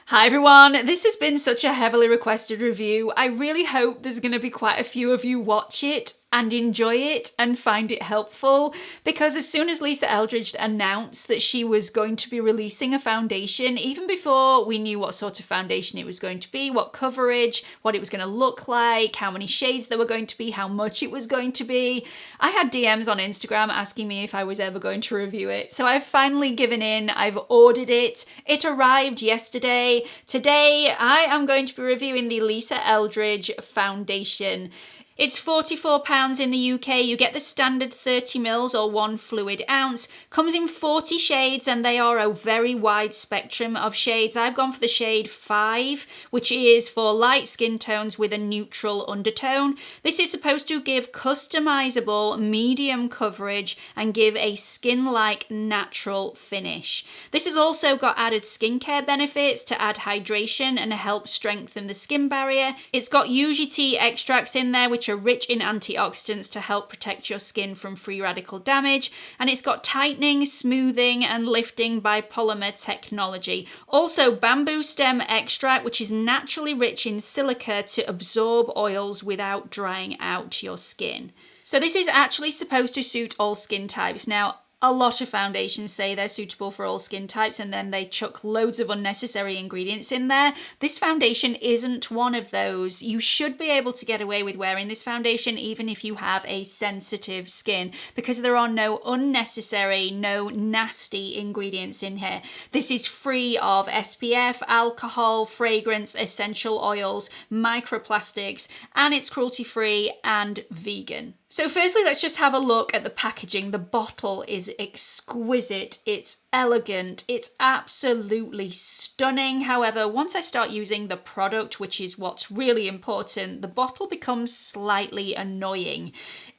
Hi everyone, this has been such a heavily requested review. I really hope there's going to be quite a few of you watch it and enjoy it and find it helpful, because as soon as Lisa Eldridge announced that she was going to be releasing a foundation, even before we knew what sort of foundation it was going to be, what coverage, what it was going to look like, how many shades there were going to be, how much it was going to be, I had DMs on Instagram asking me if I was ever going to review it. So I've finally given in, I've ordered it. It arrived yesterday. Today I am going to be reviewing the Lisa Eldridge foundation. It's £44 in the UK. You get the standard 30ml or 1 fluid ounce. Comes in 40 shades and they are a very wide spectrum of shades. I've gone for the shade 5, which is for light skin tones with a neutral undertone. This is supposed to give customizable medium coverage and give a skin-like natural finish. This has also got added skincare benefits to add hydration and help strengthen the skin barrier. It's got UGT extracts in there, which are rich in antioxidants to help protect your skin from free radical damage, and it's got tightening, smoothing and lifting by polymer technology. Also bamboo stem extract, which is naturally rich in silica to absorb oils without drying out your skin. So this is actually supposed to suit all skin types. Now, a lot of foundations say they're suitable for all skin types and then they chuck loads of unnecessary ingredients in there. This foundation isn't one of those. You should be able to get away with wearing this foundation even if you have a sensitive skin, because there are no unnecessary, no nasty ingredients in here. This is free of SPF, alcohol, fragrance, essential oils, microplastics, and it's cruelty-free and vegan. So firstly, let's just have a look at the packaging. The bottle is exquisite, it's elegant, it's absolutely stunning. However, once I start using the product, which is what's really important, the bottle becomes slightly annoying.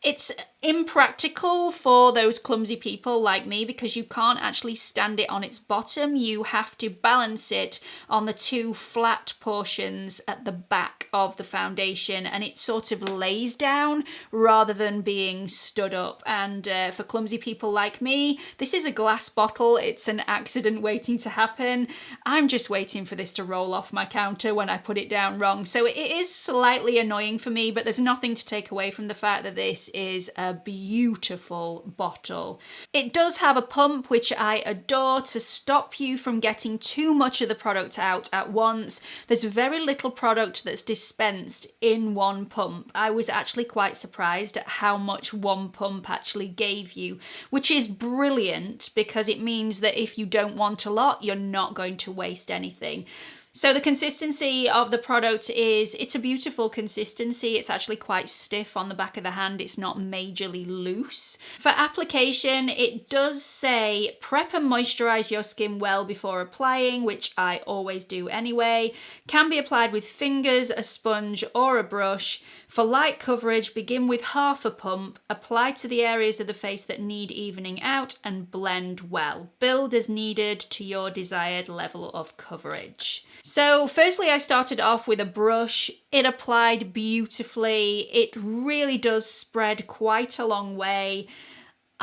It's impractical for those clumsy people like me because you can't actually stand it on its bottom. You have to balance it on the two flat portions at the back of the foundation, and it sort of lays down rather than being stood up. And for clumsy people like me, this is a glass bottle. It's an accident waiting to happen. I'm just waiting for this to roll off my counter when I put it down wrong. So it is slightly annoying for me, but there's nothing to take away from the fact that this is a beautiful bottle. It does have a pump, which I adore, to stop you from getting too much of the product out at once. There's very little product that's dispensed in one pump. I was actually quite surprised at how much one pump actually gave you, which is brilliant because it means that if you don't want a lot, you're not going to waste anything. So the consistency of the product is, it's a beautiful consistency. It's actually quite stiff on the back of the hand. It's not majorly loose. For application, it does say prep and moisturize your skin well before applying, which I always do anyway. Can be applied with fingers, a sponge or a brush. For light coverage, begin with half a pump, apply to the areas of the face that need evening out and blend well. Build as needed to your desired level of coverage. So firstly, I started off with a brush. It applied beautifully. It really does spread quite a long way.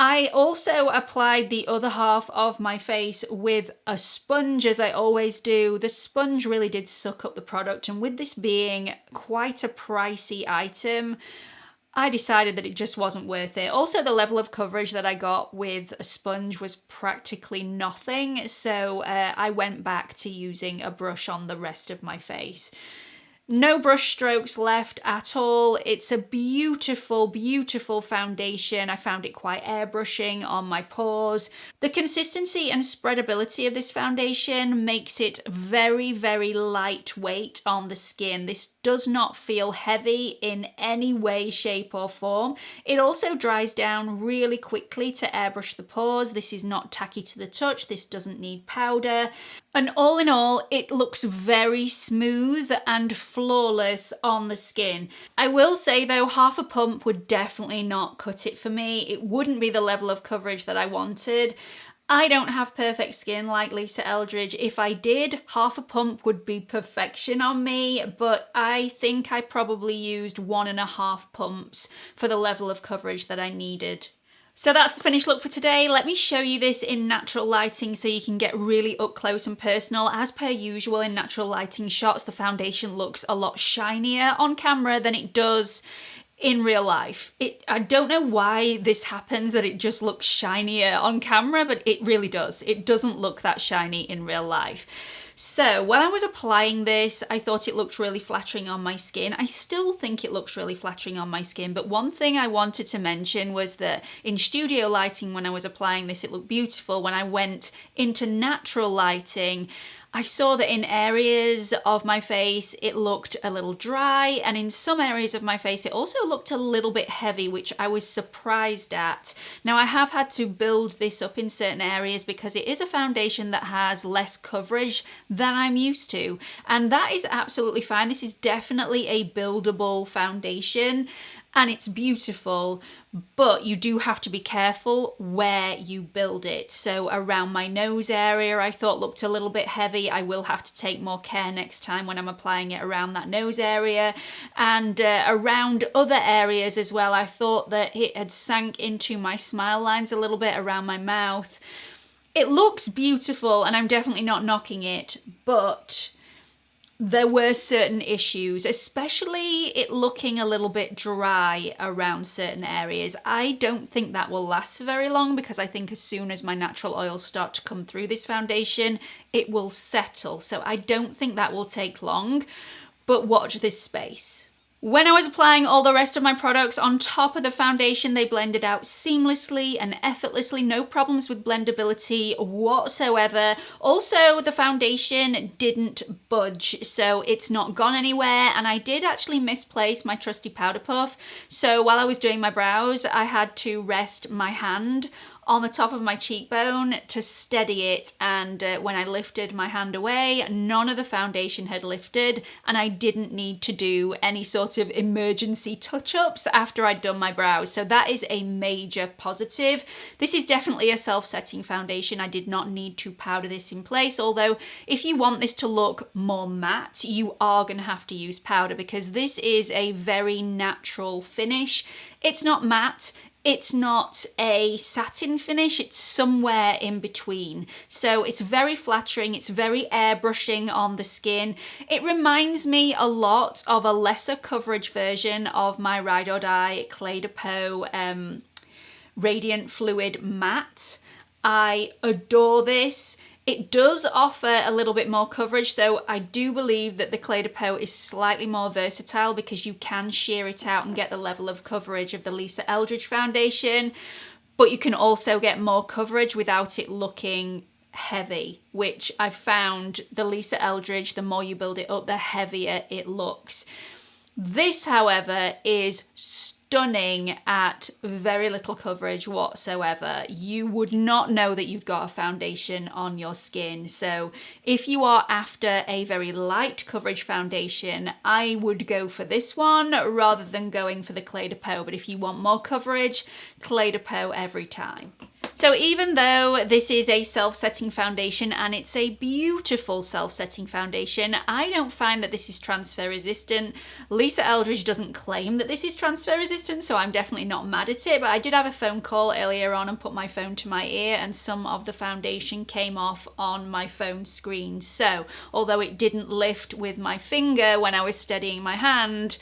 I also applied the other half of my face with a sponge, as I always do. The sponge really did suck up the product, and with this being quite a pricey item, I decided that it just wasn't worth it. Also, the level of coverage that I got with a sponge was practically nothing, so I went back to using a brush on the rest of my face. No brush strokes left at all. It's a beautiful, beautiful foundation. I found it quite airbrushing on my pores. The consistency and spreadability of this foundation makes it very, very lightweight on the skin. This does not feel heavy in any way, shape or form. It also dries down really quickly to airbrush the pores. This is not tacky to the touch. This doesn't need powder. And all in all, it looks very smooth and flawless on the skin. I will say though, half a pump would definitely not cut it for me. It wouldn't be the level of coverage that I wanted. I don't have perfect skin like Lisa Eldridge. If I did, half a pump would be perfection on me, but I think I probably used 1.5 pumps for the level of coverage that I needed. So that's the finished look for today. Let me show you this in natural lighting so you can get really up close and personal. As per usual in natural lighting shots, the foundation looks a lot shinier on camera than it does in real life. I don't know why this happens, that it just looks shinier on camera, but it really does. It doesn't look that shiny in real life. So when I was applying this, I thought it looked really flattering on my skin. I still think it looks really flattering on my skin, but one thing I wanted to mention was that in studio lighting, when I was applying this, it looked beautiful. When I went into natural lighting, I saw that in areas of my face it looked a little dry, and in some areas of my face it also looked a little bit heavy, which I was surprised at. Now I have had to build this up in certain areas because it is a foundation that has less coverage than I'm used to, and that is absolutely fine. This is definitely a buildable foundation and it's beautiful, but you do have to be careful where you build it. So around my nose area I thought looked a little bit heavy. I will have to take more care next time when I'm applying it around that nose area, and around other areas as well. I thought that it had sank into my smile lines a little bit around my mouth. It looks beautiful and I'm definitely not knocking it, but there were certain issues, especially it looking a little bit dry around certain areas. I don't think that will last for very long because I think as soon as my natural oils start to come through this foundation, it will settle. So I don't think that will take long, but watch this space. When I was applying all the rest of my products on top of the foundation, they blended out seamlessly and effortlessly, no problems with blendability whatsoever. Also, the foundation didn't budge, so it's not gone anywhere, and I did actually misplace my trusty powder puff. So while I was doing my brows, I had to rest my hand on the top of my cheekbone to steady it, and when I lifted my hand away, none of the foundation had lifted, and I didn't need to do any sort of emergency touch-ups after I'd done my brows. So that is a major positive. This is definitely a self-setting foundation. I did not need to powder this in place, although if you want this to look more matte, you are going to have to use powder because this is a very natural finish. It's not matte, it's not a satin finish, it's somewhere in between. So it's very flattering, it's very airbrushing on the skin. It reminds me a lot of a lesser coverage version of my Ride or Die Clé de Peau Radiant Fluid Matte. I adore this. It does offer a little bit more coverage, so I do believe that the Clé de Peau is slightly more versatile because you can shear it out and get the level of coverage of the Lisa Eldridge foundation, but you can also get more coverage without it looking heavy, which I've found the Lisa Eldridge, the more you build it up, the heavier it looks. This, however, is stunning at very little coverage whatsoever. You would not know that you've got a foundation on your skin. So if you are after a very light coverage foundation, I would go for this one rather than going for the Clé de Peau. But if you want more coverage, Clé de Peau every time. So even though this is a self-setting foundation and it's a beautiful self-setting foundation, I don't find that this is transfer resistant. Lisa Eldridge doesn't claim that this is transfer resistant, so I'm definitely not mad at it, but I did have a phone call earlier on and put my phone to my ear and some of the foundation came off on my phone screen. So although it didn't lift with my finger when I was steadying my hand,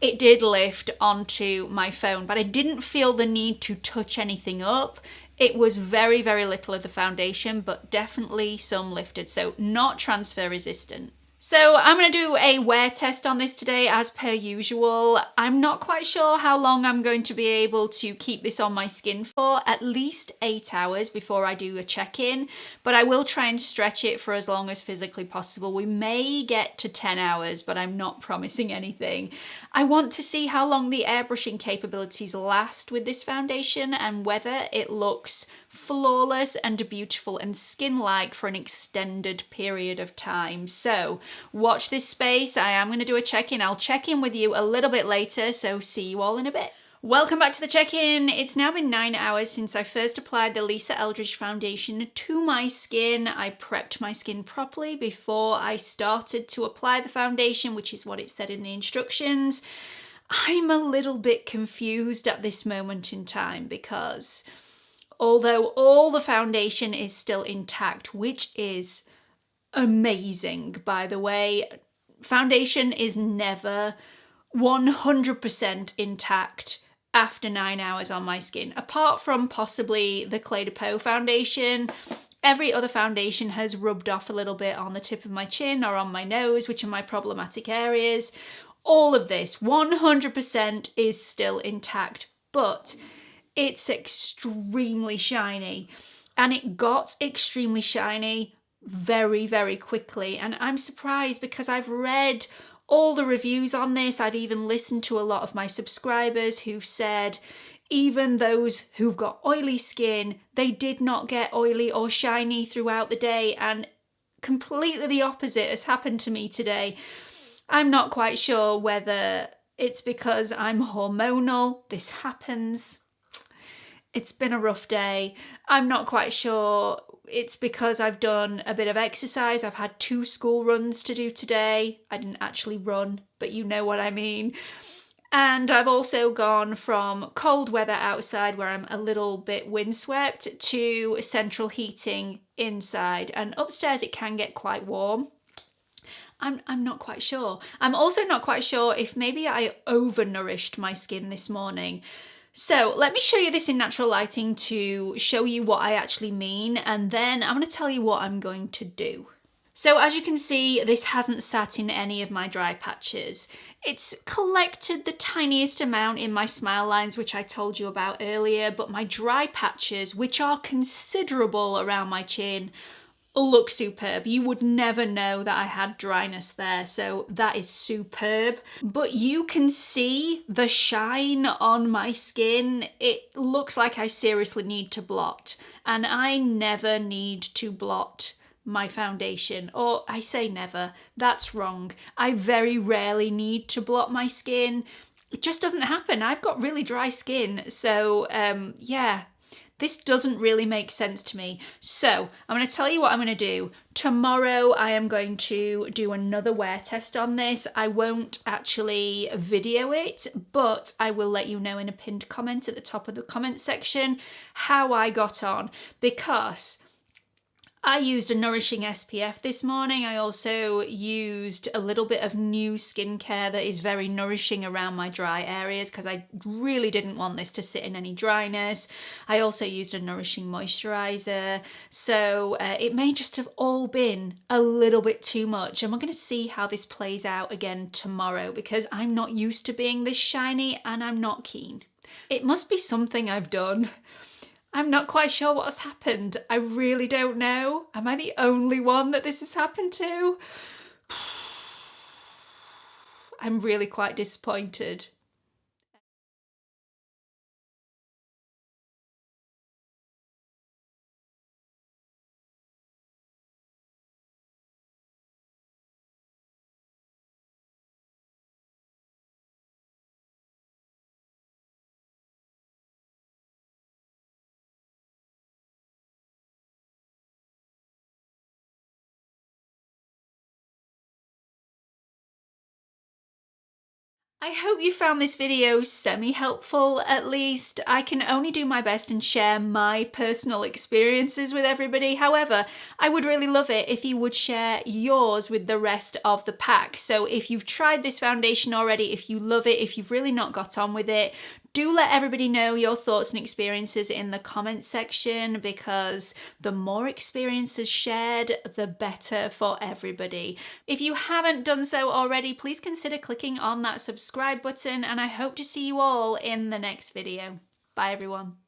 it did lift onto my phone, but I didn't feel the need to touch anything up. It was very, very little of the foundation, but definitely some lifted, so not transfer resistant. So I'm going to do a wear test on this today as per usual. I'm not quite sure how long I'm going to be able to keep this on my skin for, at least 8 hours before I do a check-in, but I will try and stretch it for as long as physically possible. We may get to 10 hours, but I'm not promising anything. I want to see how long the airbrushing capabilities last with this foundation and whether it looks flawless and beautiful and skin-like for an extended period of time. So watch this space. I am going to do a check-in. I'll check in with you a little bit later, so see you all in a bit. Welcome back to the check-in. It's now been 9 hours since I first applied the Lisa Eldridge foundation to my skin. I prepped my skin properly before I started to apply the foundation, which is what it said in the instructions. I'm a little bit confused at this moment in time because although all the foundation is still intact, which is amazing, by the way, foundation is never 100% intact after 9 hours on my skin, apart from possibly the Clé de Peau foundation. Every other foundation has rubbed off a little bit on the tip of my chin or on my nose, which are my problematic areas. All of this 100% is still intact, but it's extremely shiny, and it got extremely shiny very, very quickly. And I'm surprised because I've read all the reviews on this. I've even listened to a lot of my subscribers who've said even those who've got oily skin, they did not get oily or shiny throughout the day, and completely the opposite has happened to me today. I'm not quite sure whether it's because I'm hormonal. This happens. It's been a rough day. I'm not quite sure it's because I've done a bit of exercise. I've had 2 school runs to do today. I didn't actually run, but you know what I mean. And I've also gone from cold weather outside where I'm a little bit windswept to central heating inside. And upstairs it can get quite warm. I'm not quite sure. I'm also not quite sure if maybe I overnourished my skin this morning. So let me show you this in natural lighting to show you what I actually mean, and then I'm going to tell you what I'm going to do. So as you can see, this hasn't sat in any of my dry patches. It's collected the tiniest amount in my smile lines, which I told you about earlier, but my dry patches, which are considerable around my chin, look superb. You would never know that I had dryness there, so that is superb. But you can see the shine on my skin. It looks like I seriously need to blot, and I never need to blot my foundation. Or I say never, that's wrong. I very rarely need to blot my skin. It just doesn't happen. I've got really dry skin, so yeah. This doesn't really make sense to me. So I'm going to tell you what I'm going to do. Tomorrow I am going to do another wear test on this. I won't actually video it, but I will let you know in a pinned comment at the top of the comment section how I got on, because I used a nourishing SPF this morning. I also used a little bit of new skincare that is very nourishing around my dry areas because I really didn't want this to sit in any dryness. I also used a nourishing moisturizer. So it may just have all been a little bit too much. And we're going to see how this plays out again tomorrow because I'm not used to being this shiny and I'm not keen. It must be something I've done. I'm not quite sure what has happened. I really don't know. Am I the only one that this has happened to? I'm really quite disappointed. I hope you found this video semi-helpful at least. I can only do my best and share my personal experiences with everybody. However, I would really love it if you would share yours with the rest of the pack. So if you've tried this foundation already, if you love it, if you've really not got on with it, do let everybody know your thoughts and experiences in the comment section, because the more experiences shared, the better for everybody. If you haven't done so already, please consider clicking on that subscribe button, and I hope to see you all in the next video. Bye everyone.